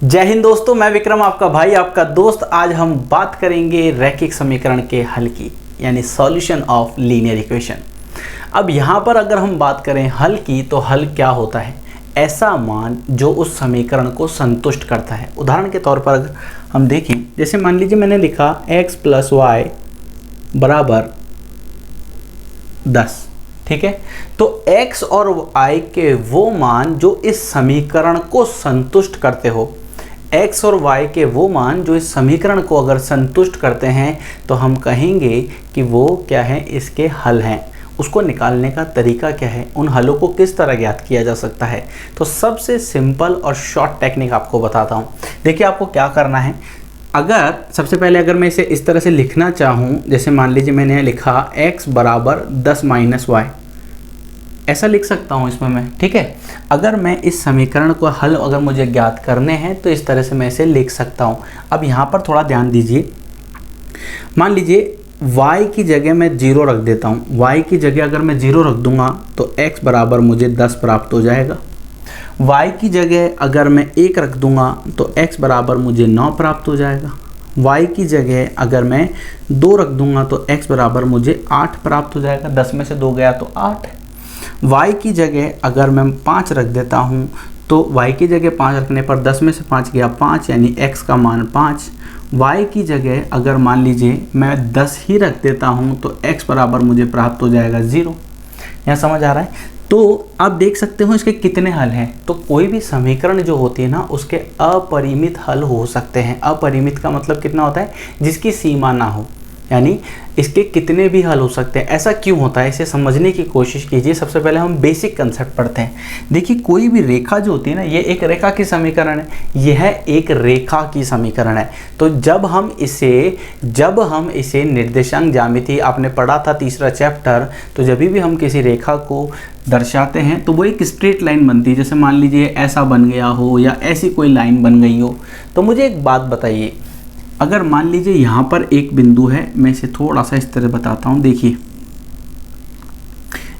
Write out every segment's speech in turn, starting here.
जय हिंद दोस्तों, मैं विक्रम आपका भाई आपका दोस्त। आज हम बात करेंगे रैखिक समीकरण के हल की, यानी सॉल्यूशन ऑफ लीनियर इक्वेशन। अब यहाँ पर अगर हम बात करें हल की, तो हल क्या होता है? ऐसा मान जो उस समीकरण को संतुष्ट करता है। उदाहरण के तौर पर अगर हम देखें, जैसे मान लीजिए मैंने लिखा x + y बराबर 10, ठीक है। तो x और y के वो मान जो इस समीकरण को संतुष्ट करते हो, x और y के वो मान जो इस समीकरण को अगर संतुष्ट करते हैं, तो हम कहेंगे कि वो क्या है, इसके हल हैं। उसको निकालने का तरीका क्या है, उन हलों को किस तरह ज्ञात किया जा सकता है? तो सबसे सिंपल और शॉर्ट टेक्निक आपको बताता हूँ। देखिए, आपको क्या करना है। अगर सबसे पहले अगर मैं इसे इस तरह से लिखना चाहूँ, जैसे मान लीजिए मैंने लिखा x बराबर 10 - y, ऐसा लिख सकता हूँ इसमें मैं, ठीक है। अगर मैं इस समीकरण को हल अगर मुझे ज्ञात करने हैं, तो इस तरह से मैं इसे लिख सकता हूँ। अब यहाँ पर थोड़ा ध्यान दीजिए। मान लीजिए y की जगह मैं 0 रख देता हूँ। y की जगह अगर मैं 0 रख दूंगा तो x बराबर मुझे 10 प्राप्त हो जाएगा। y की जगह अगर मैं 1 रख दूंगा तो x बराबर मुझे 9 प्राप्त हो जाएगा। y की जगह अगर मैं 2 रख दूंगा तो x बराबर मुझे 8 प्राप्त हो जाएगा। 10 में से 2 गया तो 8। y की जगह अगर मैं 5 रख देता हूँ, तो y की जगह 5 रखने पर 10 में से 5 गया 5, यानी x का मान 5। y की जगह अगर मान लीजिए मैं 10 ही रख देता हूँ, तो x बराबर मुझे प्राप्त हो जाएगा 0। यहाँ समझ आ रहा है? तो आप देख सकते हो इसके कितने हल हैं। तो कोई भी समीकरण जो होती है ना, उसके अपरिमित हल हो सकते हैं। अपरिमित का मतलब कितना होता है? जिसकी सीमा ना हो, यानी इसके कितने भी हल हो सकते हैं। ऐसा क्यों होता है, इसे समझने की कोशिश कीजिए। सबसे पहले हम बेसिक कंसेप्ट पढ़ते हैं। देखिए, कोई भी रेखा जो होती है ना, ये एक रेखा की समीकरण है। यह एक रेखा की समीकरण है। तो जब हम इसे निर्देशांक ज्यामिति आपने पढ़ा था, तीसरा चैप्टर, तो जब भी हम किसी रेखा को दर्शाते हैं तो वो एक स्ट्रेट लाइन बनती है। जैसे मान लीजिए ऐसा बन गया हो या ऐसी कोई लाइन बन गई हो। तो मुझे एक बात बताइए, अगर मान लीजिए यहाँ पर एक बिंदु है, मैं इसे थोड़ा सा इस तरह बताता हूँ। देखिए,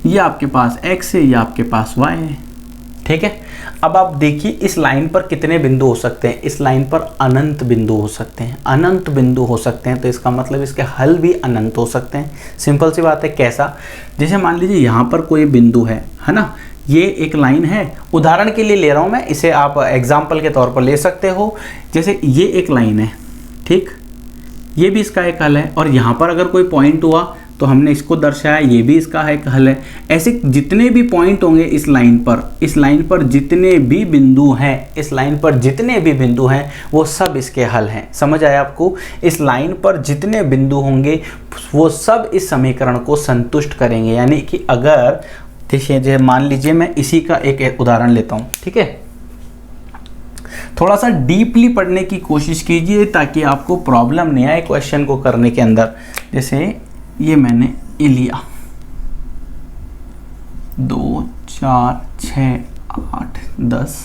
ये आपके पास x है, ये आपके पास y है, ठीक है। अब आप देखिए इस लाइन पर कितने बिंदु हो सकते हैं? इस लाइन पर अनंत बिंदु हो सकते हैं, अनंत बिंदु हो सकते हैं। तो इसका मतलब इसके हल भी अनंत हो सकते हैं। सिंपल सी बात है। कैसा? जैसे मान लीजिए यहाँ पर कोई बिंदु है ना, ये एक लाइन है। उदाहरण के लिए ले रहा हूँ मैं, इसे आप एग्जाम्पल के तौर पर ले सकते हो। जैसे ये एक लाइन है, ठीक, ये भी इसका एक हल है। और यहाँ पर अगर कोई पॉइंट हुआ तो हमने इसको दर्शाया, ये भी इसका एक हल है। ऐसे जितने भी पॉइंट होंगे इस लाइन पर जितने भी बिंदु हैं, वो सब इसके हल हैं। समझ आया आपको? इस लाइन पर जितने बिंदु होंगे वो सब इस समीकरण को संतुष्ट करेंगे। यानी कि अगर देखिए, मान लीजिए मैं इसी का एक उदाहरण लेता हूँ, ठीक है। थोड़ा सा डीपली पढ़ने की कोशिश कीजिए ताकि आपको प्रॉब्लम नहीं आए क्वेश्चन को करने के अंदर। जैसे ये मैंने ये लिया 2, 4, 6, 8, 10।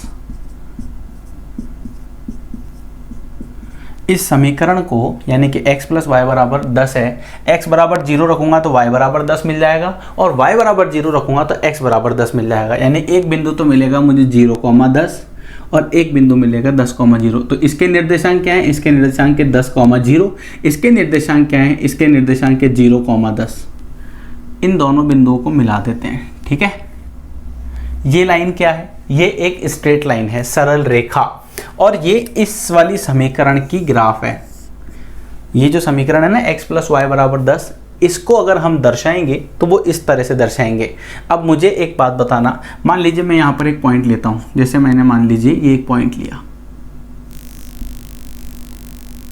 इस समीकरण को, यानी कि x + y बराबर 10 है। x बराबर 0 रखूंगा तो y बराबर 10 मिल जाएगा, और y बराबर 0 रखूंगा तो x बराबर 10 मिल जाएगा। यानी एक बिंदु तो मिलेगा मुझे 0,10 और एक बिंदु मिलेगा 10,0। तो इसके निर्देशांक क्या है? इसके निर्देशांक के 10,0। इसके निर्देशांक क्या है? इसके निर्देशांक के 0,10। इन दोनों बिंदुओं को मिला देते हैं, ठीक है। ये लाइन क्या है? ये एक स्ट्रेट लाइन है, सरल रेखा, और ये इस वाली समीकरण की ग्राफ है। ये जो समीकरण है ना, x + y बराबर 10, इसको अगर हम दर्शाएंगे तो वो इस तरह से दर्शाएंगे। अब मुझे एक बात बताना, मान लीजिए मैं यहाँ पर एक पॉइंट लेता हूँ। जैसे मैंने मान लीजिए ये एक पॉइंट लिया,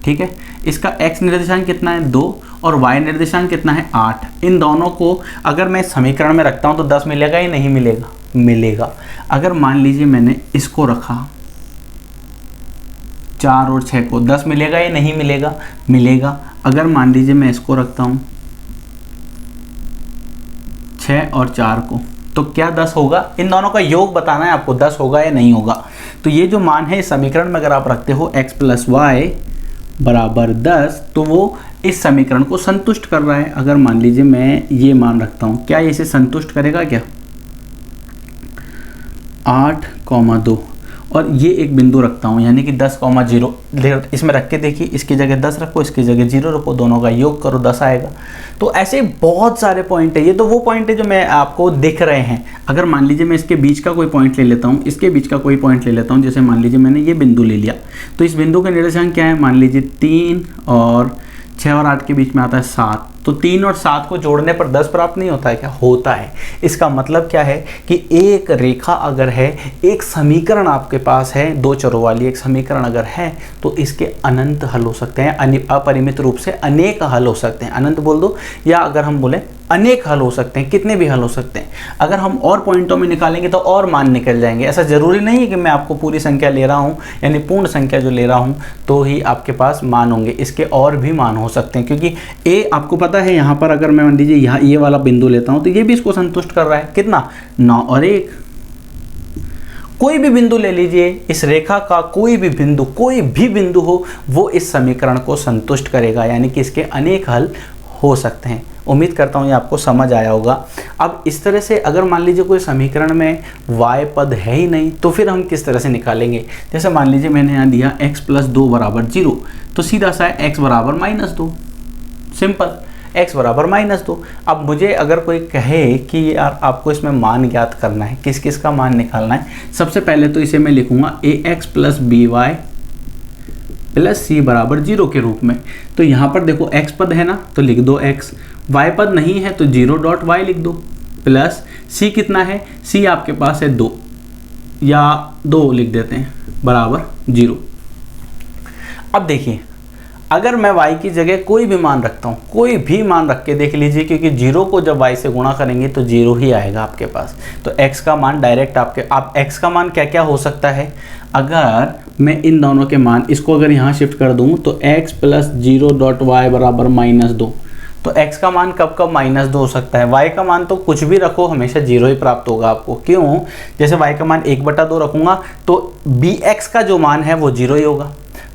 ठीक है। इसका x निर्देशांक कितना है? 2, और y निर्देशांक कितना है? 8। इन दोनों को अगर मैं समीकरण में रखता हूँ तो 10 मिलेगा या नहीं मिलेगा? मिलेगा। अगर मान लीजिए मैंने इसको रखा 4 और 6 को, 10 मिलेगा या नहीं मिलेगा? मिलेगा। अगर मान लीजिए मैं इसको रखता हूँ 6 और 4 को, तो क्या 10 होगा? इन दोनों का योग बताना है आपको, 10 होगा या नहीं होगा। तो ये जो मान है इस समीकरण में अगर आप रखते हो x + y बराबर 10, तो वो इस समीकरण को संतुष्ट कर रहा है। अगर मान लीजिए मैं ये मान रखता हूँ, क्या ये इसे संतुष्ट करेगा? क्या 8,2, और ये एक बिंदु रखता हूँ, यानी कि 10,0 इसमें रख के देखिए, इसकी जगह 10 रखो, इसकी जगह 0 रखो, दोनों का योग करो 10 आएगा। तो ऐसे बहुत सारे पॉइंट है, ये तो वो पॉइंट है जो मैं आपको दिख रहे हैं। अगर मान लीजिए मैं इसके बीच का कोई पॉइंट ले लेता हूँ, इसके बीच का कोई पॉइंट ले लेता हूँ, जैसे मान लीजिए मैंने ये बिंदु ले लिया, तो इस बिंदु का निर्देशांक क्या है, मान लीजिए 3 और 6 और 8 के बीच में आता है 7। तो 3 और 7 को जोड़ने पर 10 प्राप्त नहीं होता है क्या? होता है। इसका मतलब क्या है कि एक रेखा अगर है, एक समीकरण आपके पास है, 2 चरों वाली एक समीकरण अगर है, तो इसके अनंत हल हो सकते हैं, अपरिमित रूप से अनेक हल हो सकते हैं। अनंत बोल दो, या अगर हम बोले अनेक हल हो सकते हैं, कितने भी हल हो सकते हैं। अगर हम और पॉइंटों में निकालेंगे तो और मान निकल जाएंगे। ऐसा जरूरी नहीं है कि मैं आपको पूरी संख्या ले रहा हूँ, यानी पूर्ण संख्या जो ले रहा हूँ तो ही आपके पास मान होंगे, इसके और भी मान हो सकते हैं। क्योंकि ए आपको पता है, यहाँ पर अगर मैं मान लीजिए यहाँ ये वाला बिंदु लेता हूँ तो ये भी इसको संतुष्ट कर रहा है। कितना? 9 और 1। कोई भी बिंदु ले लीजिए, इस रेखा का कोई भी बिंदु हो, वो इस समीकरण को संतुष्ट करेगा, यानी कि इसके अनेक हल हो सकते हैं। उम्मीद करता हूँ ये आपको समझ आया होगा। अब इस तरह से अगर मान लीजिए कोई समीकरण में y पद है ही नहीं, तो फिर हम किस तरह से निकालेंगे? जैसे मान लीजिए मैंने यहाँ दिया x + 2 = 0, तो सीधा सा है x = -2। Simple, x = -2। अब मुझे अगर कोई कहे कि यार आपको इसमें मान ज्ञात करना है, किस किस का मान निकालना है, सबसे पहले तो इसे मैं लिखूंगा ax + by + c = 0 के रूप में। तो यहाँ पर देखो x पद है ना, तो लिख दो x, y पद नहीं है तो 0.y लिख दो, प्लस c कितना है, c आपके पास है 2, या 2 लिख देते हैं, बराबर 0। अब देखिए, अगर मैं y की जगह कोई भी मान रखता हूँ, कोई भी मान रख के देख लीजिए, क्योंकि 0 को जब y से गुणा करेंगे तो 0 ही आएगा आपके पास। तो x का मान डायरेक्ट आप x का मान क्या क्या हो सकता है, अगर मैं इन दोनों के मान, इसको अगर यहाँ शिफ्ट कर दूँ तो x + 0.y = -2। तो x का मान कब कब -2 हो सकता है? y का मान तो कुछ भी रखो हमेशा 0 ही प्राप्त होगा आपको। क्यों? जैसे y का मान 1/2 रखूँगा तो bx का जो मान है वो 0 ही होगा।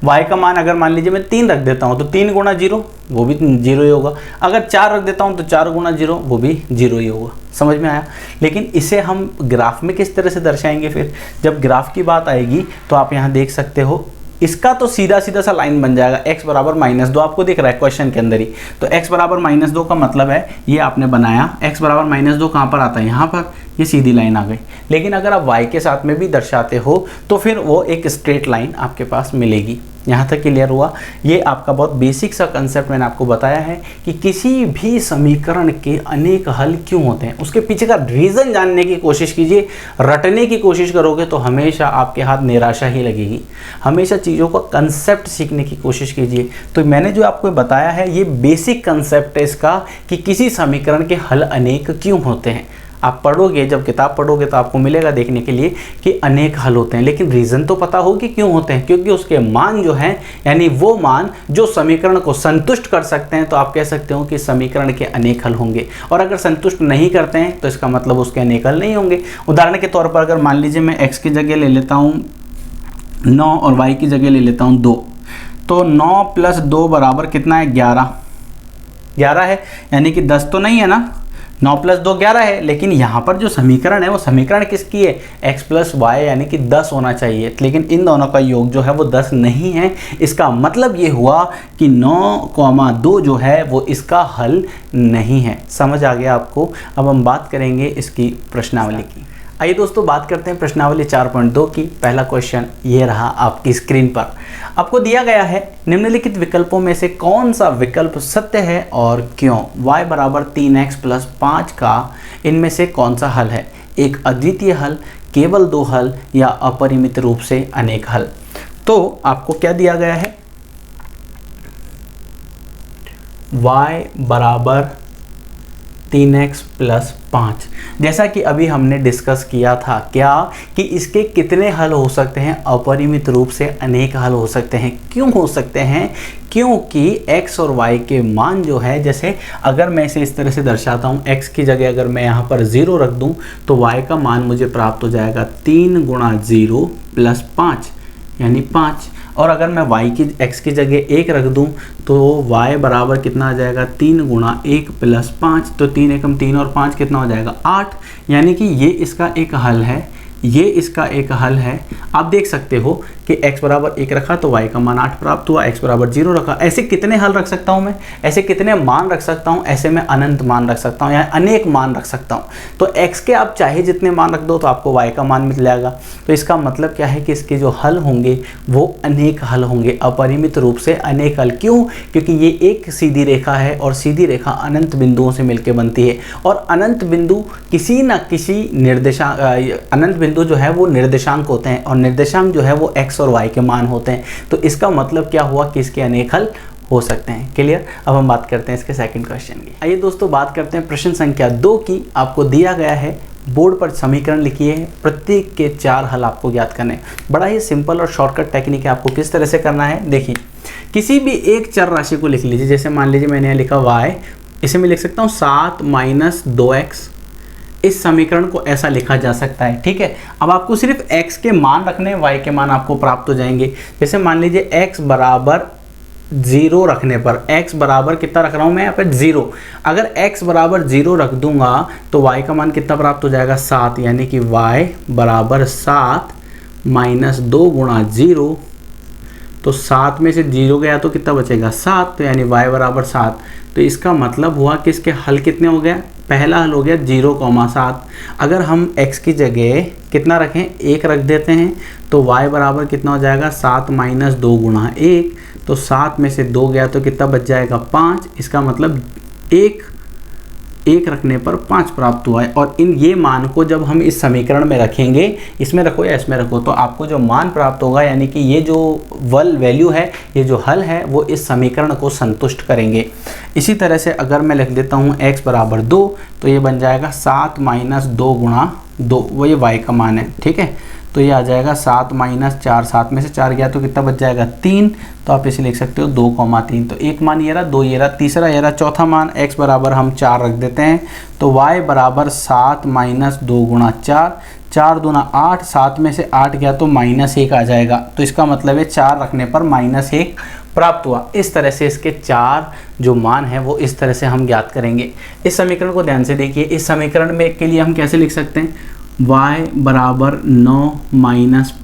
y का मान अगर मान लीजिए मैं 3 रख देता हूँ तो 3 × 0 वो भी 0 ही होगा। अगर 4 रख देता हूँ तो 4 × 0 वो भी 0 ही होगा। समझ में आया? लेकिन इसे हम ग्राफ में किस तरह से दर्शाएंगे? फिर जब ग्राफ की बात आएगी तो आप यहाँ देख सकते हो, इसका तो सीधा सीधा सा लाइन बन जाएगा, x = -2 आपको दिख रहा है क्वेश्चन के अंदर ही। तो x = -2 का मतलब है ये आपने बनाया, x = -2 कहाँ पर आता है? यहाँ पर, ये सीधी लाइन आ गई। लेकिन अगर आप y के साथ में भी दर्शाते हो तो फिर वो एक स्ट्रेट लाइन आपके पास मिलेगी। यहाँ तक क्लियर हुआ? ये आपका बहुत बेसिक सा कंसेप्ट मैंने आपको बताया है कि किसी भी समीकरण के अनेक हल क्यों होते हैं, उसके पीछे का रीज़न जानने की कोशिश कीजिए। रटने की कोशिश करोगे तो हमेशा आपके हाथ निराशा ही लगेगी। हमेशा चीज़ों का कंसेप्ट सीखने की कोशिश कीजिए। तो मैंने जो आपको बताया है ये बेसिक कंसेप्ट है इसका, कि किसी समीकरण के हल अनेक क्यों होते हैं। आप पढ़ोगे, जब किताब पढ़ोगे तो आपको मिलेगा देखने के लिए कि अनेक हल होते हैं, लेकिन रीज़न तो पता हो कि क्यों होते हैं, क्योंकि उसके मान जो हैं, यानी वो मान जो समीकरण को संतुष्ट कर सकते हैं, तो आप कह सकते हो कि समीकरण के अनेक हल होंगे। और अगर संतुष्ट नहीं करते हैं तो इसका मतलब उसके अनेक हल नहीं होंगे। उदाहरण के तौर पर अगर मान लीजिए मैं x की जगह ले लेता हूँ 9 और y की जगह ले लेता हूँ 2, तो 9 + 2 बराबर कितना है? 11 है, यानी कि 10 तो नहीं है ना, 9 + 2 11 है। लेकिन यहाँ पर जो समीकरण है वो समीकरण किसकी है? x + y, यानी कि 10 होना चाहिए। लेकिन इन दोनों का योग जो है वो 10 नहीं है। इसका मतलब ये हुआ कि 9,2 जो है वो इसका हल नहीं है। समझ आ गया आपको? अब हम बात करेंगे इसकी प्रश्नावली की। आइए दोस्तों बात करते हैं प्रश्नावली 4.2 की। पहला क्वेश्चन ये रहा आपकी स्क्रीन पर। आपको दिया गया है निम्नलिखित विकल्पों में से कौन सा विकल्प सत्य है और क्यों? y = 3x + 5 का इनमें से कौन सा हल है? एक अद्वितीय हल, केवल 2 हल, या अपरिमित रूप से अनेक हल? तो आपको क्या दिया गया है? y = 3x + 5। जैसा कि अभी हमने डिस्कस किया था क्या, कि इसके कितने हल हो सकते हैं? अपरिमित रूप से अनेक हल हो सकते हैं। क्यों हो सकते हैं? क्योंकि x और y के मान जो है, जैसे अगर मैं इसे इस तरह से दर्शाता हूँ, x की जगह अगर मैं यहाँ पर 0 रख दूँ तो y का मान मुझे प्राप्त हो जाएगा 3 × 0 + 5, यानी 5। और अगर मैं y की x की जगह 1 रख दूं तो y बराबर कितना आ जाएगा? 3 × 1 + 5। तो 3 × 3 और 5 कितना हो जाएगा? 8। यानी कि ये इसका एक हल है, ये इसका एक हल है। आप देख सकते हो कि x बराबर 1 रखा तो y का मान 8 प्राप्त हुआ, x बराबर 0 रखा। ऐसे कितने हल रख सकता हूँ मैं, ऐसे कितने मान रख सकता हूँ, ऐसे मैं अनंत मान रख सकता हूँ या अनेक मान रख सकता हूँ। तो x के आप चाहे जितने मान रख दो तो आपको y का मान मिल जाएगा। तो इसका मतलब क्या है कि इसके जो हल होंगे वो अनेक हल होंगे, अपरिमित रूप से अनेक हल। क्यों? क्योंकि ये एक सीधी रेखा है और सीधी रेखा अनंत बिंदुओं से मिलकर बनती है और अनंत बिंदु किसी न किसी अनंत बिंदु जो है वो निर्देशांक होते हैं और निर्देशांक जो है वो x और y के मान होते हैं। तो इसका मतलब क्या हुआ कि इसके अनेक हल हो सकते हैं। क्लियर? अब हम बात करते हैं इसके सेकंड क्वेश्चन की। आइए दोस्तों बात करते हैं प्रश्न संख्या 2 की। आपको दिया गया है, बोर्ड पर समीकरण लिखिए है, प्रत्येक के 4 हल आपको ज्ञात करने हैं। बड़ा ही सिंपल और शॉर्टकट टेक्निक है। आपको किस तरह से करना है, देखिए किसी भी एक चर राशि को लिख लीजिए। जैसे मान लीजिए मैंने यहाँ लिखा y, इसे मैं लिख सकता हूँ 7 - 2x। इस समीकरण को ऐसा लिखा जा सकता है। ठीक है, अब आपको सिर्फ x के मान रखने हैं, y के मान आपको प्राप्त हो जाएंगे। जैसे मान लीजिए x बराबर 0 रखने पर, x बराबर कितना रख रहा हूँ मैं यहाँ पे 0। अगर x बराबर 0 रख दूंगा तो y का मान कितना प्राप्त हो जाएगा 7, यानी कि y बराबर 7 - 2 गुणा 0। तो 7 में से 0 गया तो कितना बचेगा 7, तो यानी y बराबर 7। तो इसका मतलब हुआ कि इसके हल कितने हो गया, पहला हल हो गया 0,7। अगर हम x की जगह कितना रखें, 1 रख देते हैं तो y बराबर कितना हो जाएगा 7 - 2 गुणा 1। तो 7 में से 2 गया तो कितना बच जाएगा 5। इसका मतलब 1 रखने पर 5 प्राप्त हुआ है। और ये मान को जब हम इस समीकरण में रखेंगे, इसमें रखो या इसमें रखो, तो आपको जो मान प्राप्त होगा यानी कि ये जो वैल्यू है, ये जो हल है वो इस समीकरण को संतुष्ट करेंगे। इसी तरह से अगर मैं लिख देता हूँ x बराबर 2, तो ये बन जाएगा 7 - 2 गुणा 2, वो ये y का मान है। ठीक है, तो ये आ जाएगा 7 - 4, 7 में से 4 गया तो कितना बच जाएगा 3। तो आप इसे लिख सकते हो 2,3। तो एक मान ये रहा, 2 ये रहा, तीसरा ये रहा, चौथा मान x बराबर हम 4 रख देते हैं। तो y बराबर 7 - 2 गुणा 4, 4 दूना 8, 7 में से 8 गया तो -1 आ जाएगा। तो इसका मतलब है 4 रखने पर -1 प्राप्त हुआ। इस तरह से इसके 4 जो मान है वो इस तरह से हम ज्ञात करेंगे। इस समीकरण को ध्यान से देखिए। इस समीकरण में के लिए हम कैसे लिख सकते हैं, y बराबर 9 -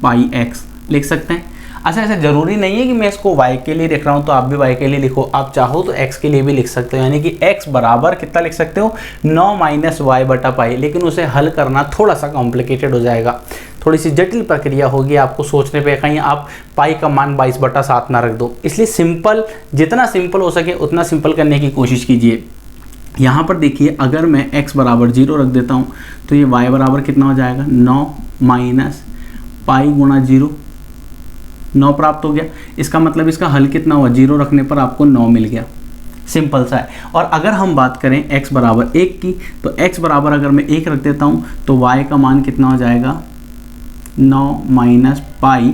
πx लिख सकते हैं। अच्छा, ऐसा ज़रूरी नहीं है कि मैं इसको y के लिए लिख रहा हूँ तो आप भी y के लिए लिखो। आप चाहो तो x के लिए भी लिख सकते हो, यानी कि x बराबर कितना लिख सकते हो 9 - y बटा पाई। लेकिन उसे हल करना थोड़ा सा कॉम्प्लिकेटेड हो जाएगा, थोड़ी सी जटिल प्रक्रिया होगी। आपको सोचने पे कहीं आप पाई का मान 22/7 ना रख दो। इसलिए सिंपल, जितना सिंपल हो सके उतना सिंपल करने की कोशिश कीजिए। यहाँ पर देखिए, अगर मैं x बराबर 0 रख देता हूँ तो ये y बराबर कितना हो जाएगा 9 - पाई गुणा 0, 9 प्राप्त हो गया। इसका मतलब इसका हल कितना हुआ, 0 रखने पर आपको 9 मिल गया। सिंपल सा है। और अगर हम बात करें x बराबर 1 की, तो x बराबर अगर मैं 1 रख देता हूँ तो y का मान कितना हो जाएगा 9 - पाई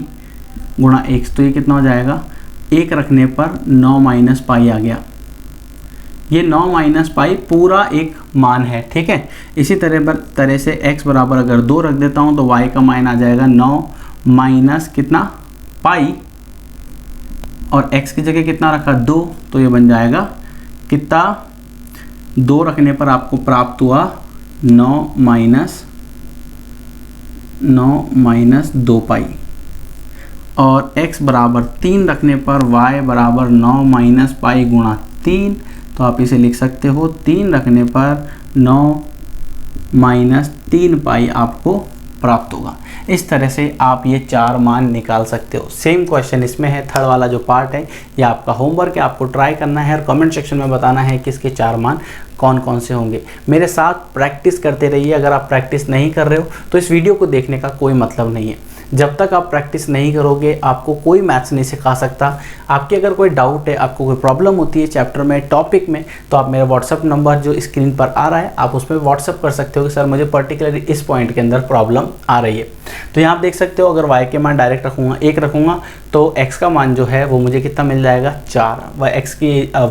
गुणा 1। तो ये कितना हो जाएगा, 1 रखने पर 9 - पाई आ गया। ये 9 - पाई पूरा एक मान है। ठीक है, इसी तरह से x बराबर अगर 2 रख देता हूँ तो y का मान आ जाएगा 9 - कितना पाई, और x की जगह कितना रखा 2, तो ये बन जाएगा कितना, 2 रखने पर आपको प्राप्त हुआ 9 - 2 पाई। और x बराबर 3 रखने पर y बराबर 9 - पाई गुणा 3। तो आप इसे लिख सकते हो 3 रखने पर 9 - 3 पाई आपको प्राप्त होगा। इस तरह से आप ये 4 मान निकाल सकते हो। सेम क्वेश्चन इसमें है, थर्ड वाला जो पार्ट है ये आपका होमवर्क है, आपको ट्राई करना है और कमेंट सेक्शन में बताना है कि इसके 4 मान कौन कौन से होंगे। मेरे साथ प्रैक्टिस करते रहिए। अगर आप प्रैक्टिस नहीं कर रहे हो तो इस वीडियो को देखने का कोई मतलब नहीं है। जब तक आप प्रैक्टिस नहीं करोगे आपको कोई मैथ्स नहीं सिखा सकता। आपके अगर कोई डाउट है, आपको कोई प्रॉब्लम होती है चैप्टर में, टॉपिक में, तो आप मेरा व्हाट्सअप नंबर जो स्क्रीन पर आ रहा है आप उस पर व्हाट्सअप कर सकते हो कि सर मुझे पर्टिकुलरली इस पॉइंट के अंदर प्रॉब्लम आ रही है। तो यहाँ आप देख सकते हो, अगर y के मान डायरेक्ट रखूँगा 1 रखूँगा तो x का मान जो है वो मुझे कितना मिल जाएगा 4।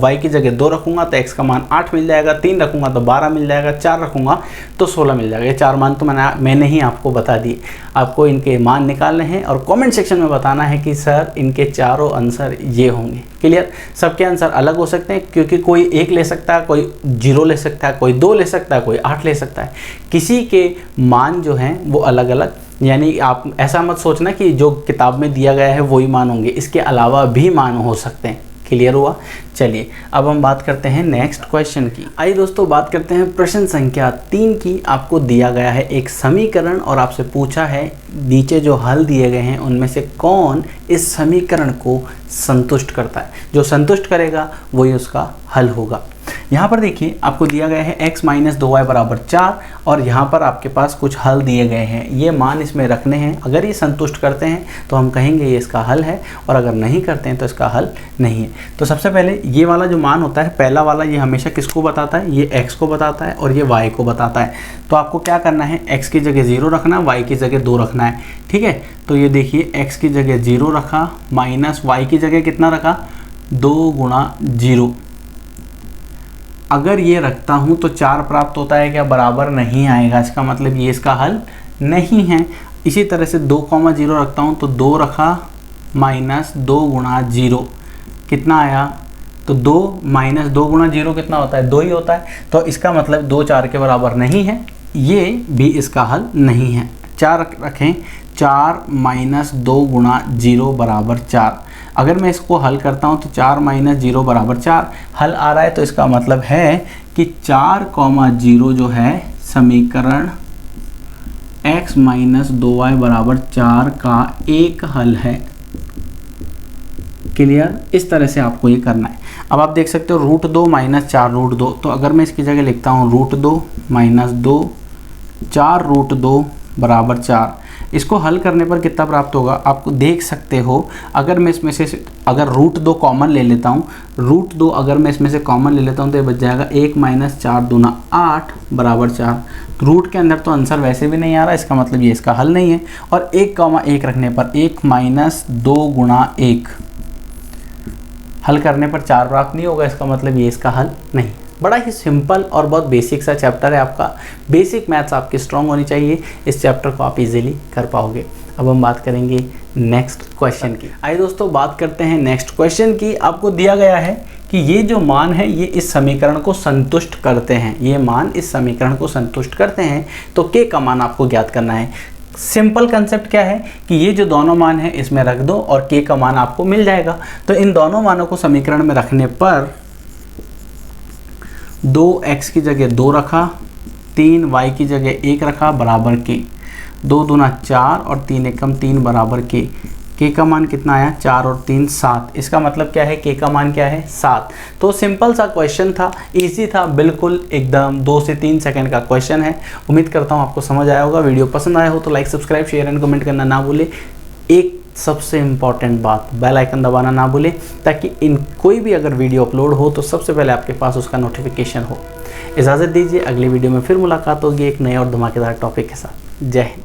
y की जगह 2 रखूँगा तो x का मान 8 मिल जाएगा, 3 रखूँगा तो 12 मिल जाएगा, 4 रखूँगा तो 16 मिल जाएगा। ये 4 मान तो मैंने ही आपको बता दिए। आपको इनके मान निकालने हैं और कमेंट सेक्शन में बताना है कि सर इनके चारों आंसर ये होंगे। क्लियर? सबके आंसर अलग हो सकते हैं क्योंकि कोई 1 ले सकता है, कोई 0 ले सकता है, कोई 2 ले सकता है, कोई 8 ले सकता है। किसी के मान जो हैं वो अलग अलग यानी आप ऐसा मत सोचना कि जो किताब में दिया गया है वही मान होंगे, इसके अलावा भी मान हो सकते हैं। क्लियर हुआ? चलिए अब हम बात करते हैं नेक्स्ट क्वेश्चन की। आइए दोस्तों बात करते हैं प्रश्न संख्या 3 की। आपको दिया गया है एक समीकरण और आपसे पूछा है नीचे जो हल दिए गए हैं उनमें से कौन इस समीकरण को संतुष्ट करता है। जो संतुष्ट करेगा वही उसका हल होगा। यहाँ पर देखिए आपको दिया गया है x माइनस 2y बराबर 4 और यहाँ पर आपके पास कुछ हल दिए गए हैं, ये मान इसमें रखने हैं। अगर ये संतुष्ट करते हैं तो हम कहेंगे ये इसका हल है, और अगर नहीं करते हैं तो इसका हल नहीं है। तो सबसे पहले ये वाला जो मान होता है, पहला वाला, ये हमेशा किसको बताता है? ये x को बताता है और ये y को बताता है। तो आपको क्या करना है, x की जगह 0 रखना है, y की जगह 2 रखना है। ठीक है, तो ये देखिए x की जगह 0 रखा माइनस y की जगह कितना रखा, 2 गुणा 0। अगर ये रखता हूँ तो 4 प्राप्त होता है क्या? बराबर नहीं आएगा, इसका मतलब ये इसका हल नहीं है। इसी तरह से 2,0 रखता हूँ तो 2 रखा माइनस 2 गुणा 0 कितना आया? तो 2 माइनस 2 गुणा 0 कितना होता है? 2 ही होता है। तो इसका मतलब 2 4 के बराबर नहीं है, ये भी इसका हल नहीं है। 4 रखें, 4 माइनस 2 गुणा 0 बराबर 4। अगर मैं इसको हल करता हूं तो 4 माइनस 0 बराबर 4 हल आ रहा है, तो इसका मतलब है कि 4,0 जो है समीकरण x माइनस 2y बराबर 4 का एक हल है। क्लियर? इस तरह से आपको ये करना है। अब आप देख सकते हो √2 माइनस 4 √2, तो अगर मैं इसकी जगह लिखता हूँ √2 माइनस 2 4 √2 बराबर 4, इसको हल करने पर कितना प्राप्त होगा आपको देख सकते हो। अगर मैं इसमें से अगर √2 कॉमन ले लेता हूँ, √2 अगर मैं इसमें से कॉमन ले लेता हूँ तो ये बच जाएगा 1 माइनस 4 दूना 8 बराबर 4। रूट के अंदर तो आंसर वैसे भी नहीं आ रहा, इसका मतलब ये इसका हल नहीं है। और 1,1 रखने पर 1 माइनस 2 गुणा 1 हल करने पर 4 प्राप्त नहीं होगा, इसका मतलब ये इसका हल नहीं। बड़ा ही सिंपल और बहुत बेसिक सा चैप्टर है आपका। बेसिक मैथ्स आपकी स्ट्रांग होनी चाहिए, इस चैप्टर को आप इजीली कर पाओगे। अब हम बात करेंगे नेक्स्ट क्वेश्चन की। आइए दोस्तों बात करते हैं नेक्स्ट क्वेश्चन की। आपको दिया गया है कि ये जो मान है ये इस समीकरण को संतुष्ट करते हैं, ये मान इस समीकरण को संतुष्ट करते हैं। तो के का मान आपको ज्ञात करना है। सिंपल कंसेप्ट क्या है कि ये जो दोनों मान है इसमें रख दो और के का मान आपको मिल जाएगा। तो इन दोनों मानों को समीकरण में रखने पर 2x की जगह 2 रखा, 3y की जगह 1 रखा बराबर के, 2 दूना 4 और 3 एकम 3 बराबर के का मान कितना आया? 4 और 3 7। इसका मतलब क्या है? के का मान क्या है? 7। तो सिंपल सा क्वेश्चन था, इजी था, बिल्कुल एकदम 2 से 3 सेकंड का क्वेश्चन है। उम्मीद करता हूँ आपको समझ आया होगा। वीडियो पसंद आया हो तो like, subscribe, share and comment करना ना भूले। एक सबसे इम्पॉर्टेंट बात, बेल आइकन दबाना ना भूलें, ताकि इन कोई भी अगर वीडियो अपलोड हो तो सबसे पहले आपके पास उसका नोटिफिकेशन हो। इजाज़त दीजिए, अगली वीडियो में फिर मुलाकात होगी एक नए और धमाकेदार टॉपिक के साथ। जय हिंद।